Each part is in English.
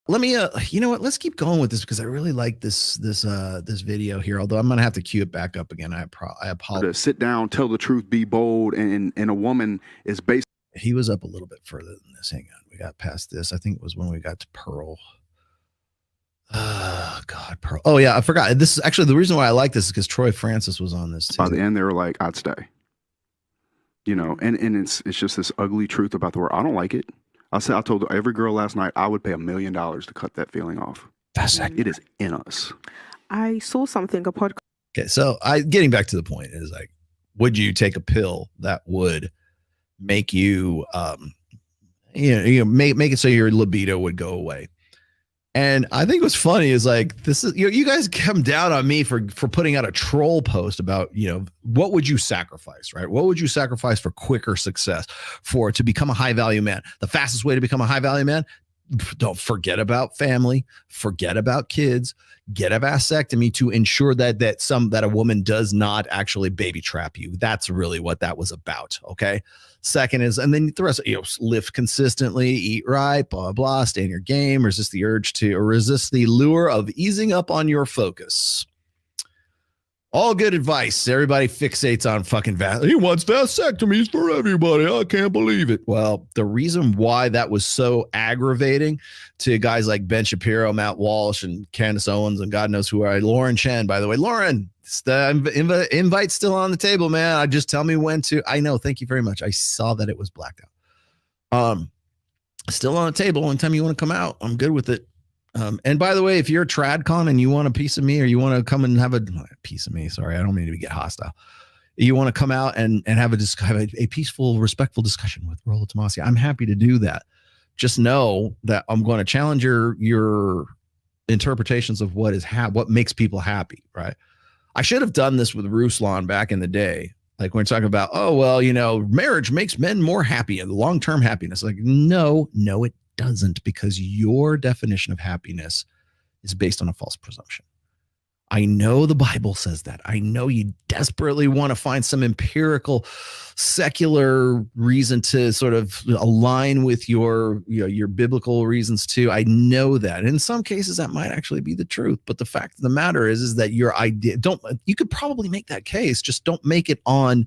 Let me, you know what? Let's keep going with this because I really like this video here. Although I'm gonna have to cue it back up again. I apologize. To sit down, tell the truth, be bold, and a woman is based. He was up a little bit further than this. Hang on, we got past this. I think it was when we got to Pearl. Oh God, Pearl. Oh yeah, I forgot. This is actually the reason why I like this is because Troy Francis was on this too. By the end, they were like, "I'd stay," you know, and it's just this ugly truth about the word. I don't like it. I told every girl last night I would pay $1 million to cut that feeling off. That's it is in us. I saw something, a podcast. Okay, so getting back to the point is like, would you take a pill that would make you, make it so your libido would go away? And I think what's funny is like, this is, you guys come down on me for putting out a troll post about, what would you sacrifice, right? What would you sacrifice for quicker success, to become a high value man? The fastest way to become a high value man, don't forget about family, forget about kids, get a vasectomy to ensure that a woman does not actually baby trap you. That's really what that was about. Okay. Second is, and then the rest, lift consistently, eat right, blah, blah, stay in your game, resist the lure of easing up on your focus. All good advice. Everybody fixates on fucking he wants vasectomies for everybody. I can't believe it. Well, the reason why that was so aggravating to guys like Ben Shapiro, Matt Walsh, and Candace Owens, and God knows who are. Lauren Chen, by the way. Lauren, the invite's still on the table, man. Just tell me when to. I know. Thank you very much. I saw that it was blacked out. Still on the table. Anytime you want to come out, I'm good with it. And by the way, if you're a TradCon and you want a piece of me, or you want to come and have a piece of me, sorry, I don't mean to get hostile. You want to come out and have a peaceful, respectful discussion with Rollo Tomasi, I'm happy to do that. Just know that I'm going to challenge your interpretations of what makes people happy, right? I should have done this with Ruslan back in the day. Like when we're talking about, marriage makes men more happy and long-term happiness. Like, no, it doesn't, because your definition of happiness is based on a false presumption. I know the Bible says that. I know you desperately want to find some empirical, secular reason to sort of align with your biblical reasons too. I know that. In some cases, that might actually be the truth. But the fact of the matter is that your idea, you could probably make that case, just don't make it on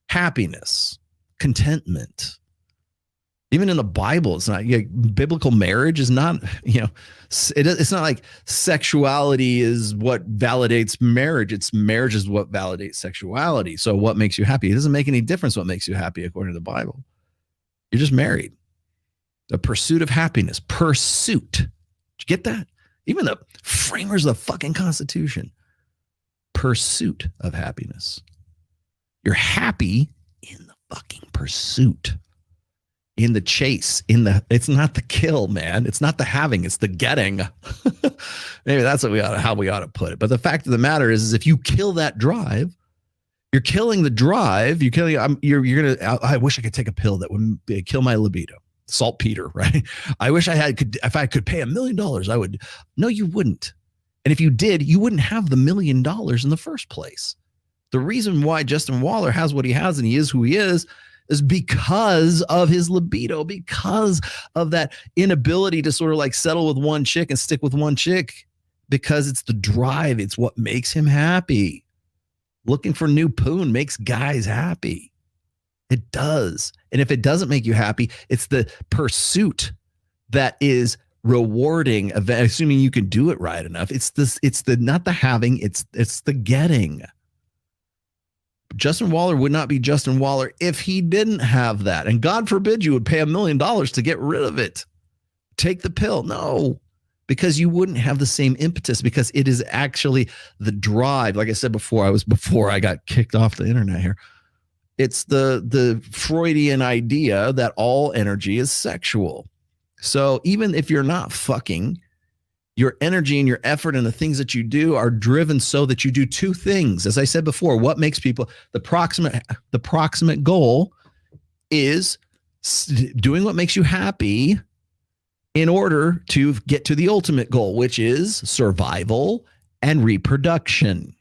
happiness, contentment. Even in the Bible, it's not biblical marriage is not, it's not like sexuality is what validates marriage. It's marriage is what validates sexuality. So what makes you happy? It doesn't make any difference what makes you happy according to the Bible. You're just married. The pursuit of happiness. Pursuit. Did you get that? Even the framers of the fucking Constitution. Pursuit of happiness. You're happy in the fucking pursuit. In the chase, it's not the kill, man. It's not the having, it's the getting. Maybe that's how we ought to put it. But the fact of the matter is if you kill that drive, you're killing the drive. You're I wish I could take a pill that would kill my libido. Saltpeter, right? I wish if I could pay $1 million, I would. No, you wouldn't. And if you did, you wouldn't have the $1 million in the first place. The reason why Justin Waller has what he has and he is who he is because of his libido, because of that inability to sort of like settle with one chick and stick with one chick, because it's the drive. It's what makes him happy. Looking for new poon makes guys happy. It does. And if it doesn't make you happy, it's the pursuit that is rewarding, assuming you can do it right enough. It's the not the having, it's the getting. Justin Waller would not be Justin Waller if he didn't have that. And God forbid you would pay $1 million to get rid of it. Take the pill. No, because you wouldn't have the same impetus, because it is actually the drive. Like I said before I got kicked off the internet here. It's the Freudian idea that all energy is sexual. So even if you're not fucking, your energy and your effort and the things that you do are driven so that you do two things. As I said before, what makes people, the proximate goal is doing what makes you happy in order to get to the ultimate goal, which is survival and reproduction.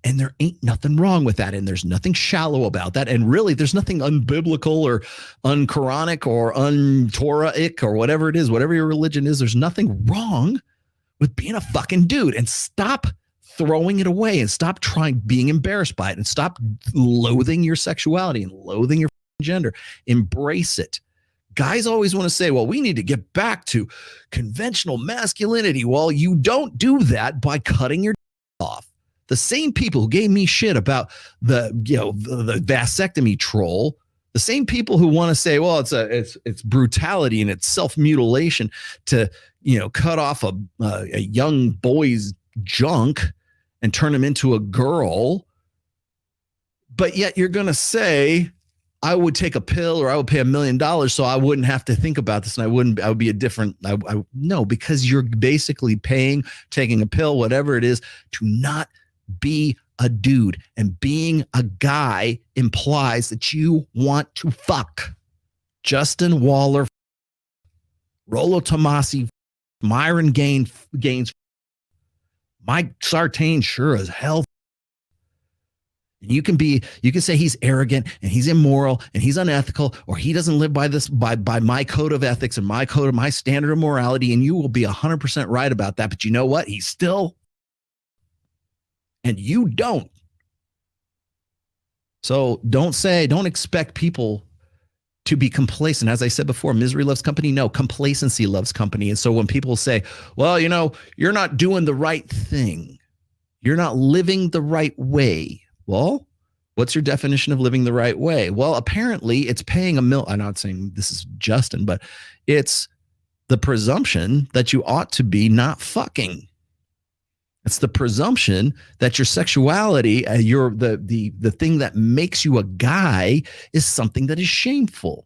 And there ain't nothing wrong with that. And there's nothing shallow about that. And really, there's nothing unbiblical or unquranic or untoraic or whatever it is, whatever your religion is. There's nothing wrong with being a fucking dude. And stop throwing it away and stop being embarrassed by it and stop loathing your sexuality and loathing your gender. Embrace it. Guys always want to say, well, we need to get back to conventional masculinity. Well, you don't do that by cutting your off. The same people who gave me shit about the vasectomy troll, the same people who want to say, well, it's brutality and it's self-mutilation to, cut off a young boy's junk and turn him into a girl. But yet you're going to say, I would take a pill or I would pay $1 million so I wouldn't have to think about this and I would be a different, no, because you're basically taking a pill, whatever it is, to not be a dude. And being a guy implies that you want to fuck. Justin Waller, Rollo Tomasi, Myron Gaines, Mike Sartain, sure as hell. You can say he's arrogant and he's immoral and he's unethical, or he doesn't live by my code of ethics and my standard of morality. And you will be 100% right about that. But you know what? He's still, and you don't. So don't expect people to be complacent. As I said before, misery loves company. No, complacency loves company. And so when people say, well, you're not doing the right thing, you're not living the right way. Well, what's your definition of living the right way? Well, apparently it's paying $1 million. I'm not saying this is Justin, but it's the presumption that you ought to be not fucking. It's the presumption that your sexuality, the thing that makes you a guy is something that is shameful.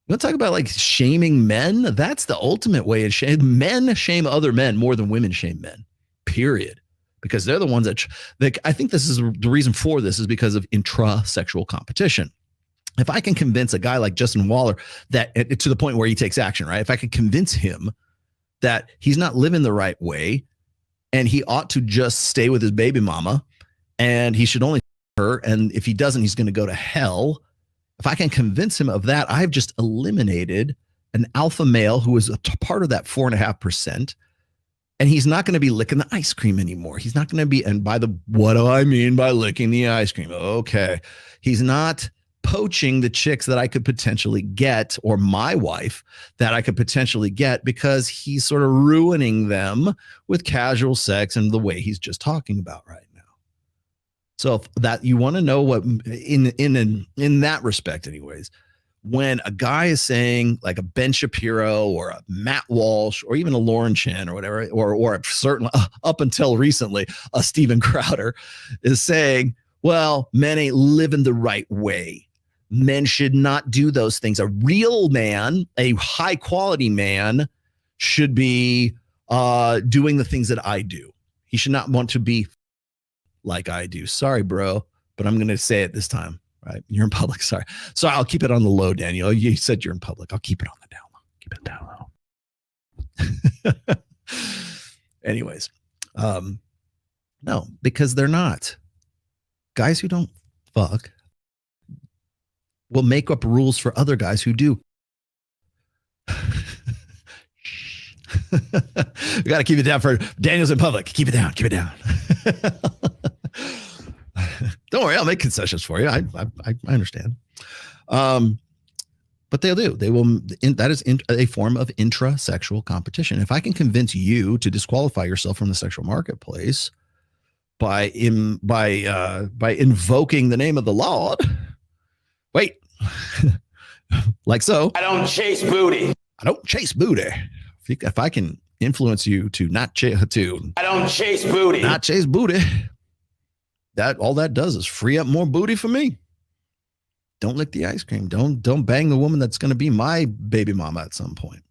You want to talk about like shaming men? That's the ultimate way of shame. Men shame other men more than women shame men, period. Because they're the ones that I think this is the reason for this is because of intra-sexual competition. If I can convince a guy like Justin Waller that to the point where he takes action, right? If I can convince him that he's not living the right way and he ought to just stay with his baby mama and he should only her, and if he doesn't, he's going to go to hell. If I can convince him of that, I've just eliminated an alpha male who is a part of that 4.5%. And he's not going to be licking the ice cream anymore. He's not going to be, and what do I mean by licking the ice cream? Okay. He's not poaching the chicks that I could potentially get, or my wife that I could potentially get, because he's sort of ruining them with casual sex and the way he's just talking about right now. So if that you want to know what in that respect, anyways, when a guy is saying like a Ben Shapiro or a Matt Walsh or even a Lauren Chen or whatever, or certainly up until recently, a Steven Crowder is saying, well, men ain't living the right way. Men should not do those things. A real man, a high quality man, should be doing the things that I do. He should not want to be like I do. Sorry, bro, but I'm going to say it this time. Right. You're in public. Sorry. I'll keep it on the low, Daniel. You said you're in public. I'll keep it on the down low. Keep it down low. Anyways. No, because they're not. Guys who don't fuck will make up rules for other guys who do. We got to keep it down for Daniel's in public. Keep it down. Keep it down. Don't worry, I'll make concessions for you. I understand. But they'll do. They will. That is a form of intra-sexual competition. If I can convince you to disqualify yourself from the sexual marketplace by invoking the name of the Lord, wait, like so. I don't chase booty. I don't chase booty. If I can influence you to not I don't chase booty. Not chase booty. That all that does is free up more booty for me. Don't lick the ice cream. Don't bang the woman that's going to be my baby mama at some point.